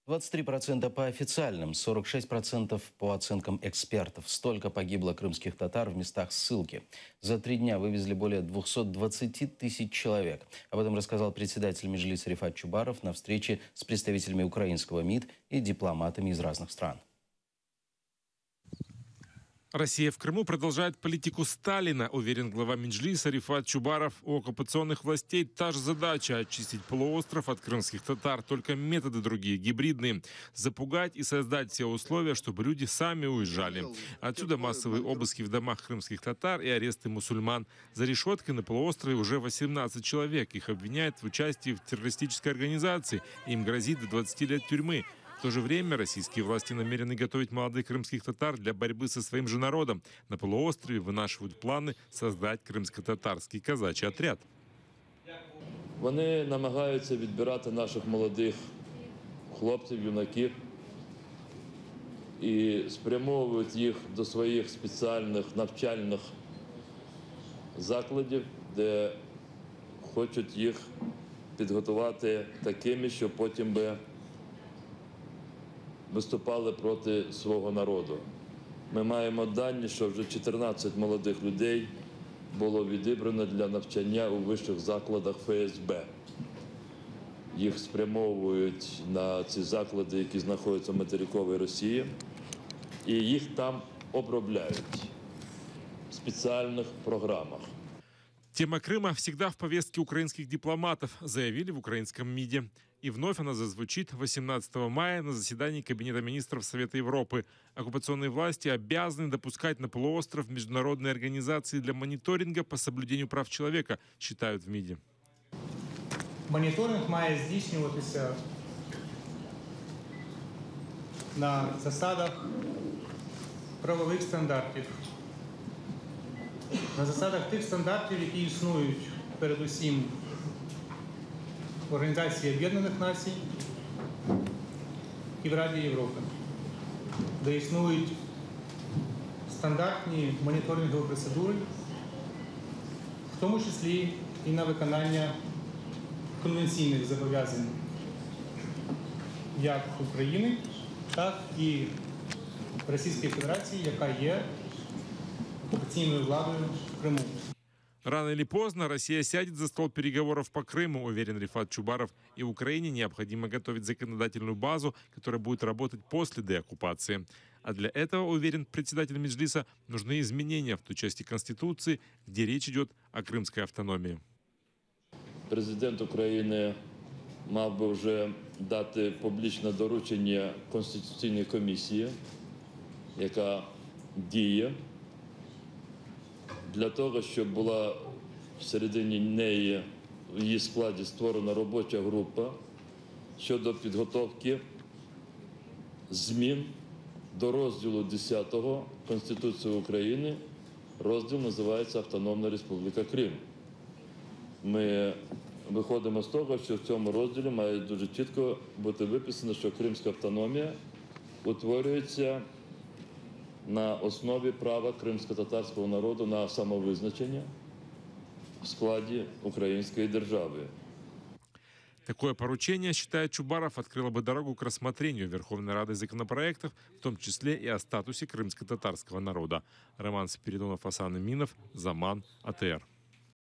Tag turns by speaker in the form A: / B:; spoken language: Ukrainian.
A: 23% по официальным, 46% по оценкам экспертов. Столько погибло крымских татар в местах ссылки. За 3 дня вывезли более 220 тысяч человек. Об этом рассказал председатель Меджлиса Рифат Чубаров на встрече с представителями украинского МИД и дипломатами из разных стран.
B: Россия в Крыму продолжает политику Сталина, уверен глава Меджлиса Рифат Чубаров. У оккупационных властей та же задача – очистить полуостров от крымских татар. Только методы другие, гибридные. Запугать и создать все условия, чтобы люди сами уезжали. Отсюда массовые обыски в домах крымских татар и аресты мусульман. За решеткой на полуострове уже 18 человек. Их обвиняют в участии в террористической организации. Им грозит до 20 лет тюрьмы. В то же время российские власти намерены готовить молодых крымских татар для борьбы со своим же народом. На полуострове вынашивают планы создать крымско-татарский казачий отряд.
C: Вони намагаються відбирати наших молодих хлопців, юнаків і спрямовують їх до своїх спеціальних навчальних закладів, де хочуть їх підготувати такими, що потім би виступали проти свого народу. Ми маємо дані, що вже 14 молодих людей було відібрано для навчання у вищих закладах ФСБ. Їх спрямовують на ці заклади, які знаходяться в материковій Росії, і їх там обробляють в спеціальних програмах.
B: Тема Крыма всегда в повестке украинских дипломатов, заявили в украинском МИДе. И вновь она зазвучит 18 мая на заседании Кабинета министров Совета Европы. Оккупационные власти обязаны допускать на полуостров международные организации для мониторинга по соблюдению прав человека, считают в МИДе.
D: Моніторинг має здійснюватися на засадах правових стандартів, на засадах тих стандартів, які існують передусім в Організації Об'єднаних Націй і в Раді Європи, де існують стандартні моніторингові процедури, в тому числі і на виконання конвенційних зобов'язань як України, так і Російської Федерації, яка є оккупационной владой в Крыму.
B: Рано или поздно Россия сядет за стол переговоров по Крыму, уверен Рифат Чубаров. И Украине необходимо готовить законодательную базу, которая будет работать после деоккупации. А для этого, уверен председатель Меджлиса, нужны изменения в той части Конституции, где речь идет о крымской автономии.
C: Президент України мав би вже дати публічне доручення Конституційній комісії, яка діє, для того, щоб була всередині неї, в її складі створена робоча група щодо підготовки змін до розділу 10 Конституції України. Розділ називається «Автономна Республіка Крим». Ми виходимо з того, що в цьому розділі має дуже чітко бути виписано, що кримська автономія утворюється на основе права кримсько-татарського народу на самовизначення в складе украинской державы.
B: Такое поручение, считает Чубаров, открыло бы дорогу к рассмотрению Верховной Рады законопроектов, в том числе и о статусе крымско-татарского народа. Роман Спиридонов, Асан Минов, Заман, АТР.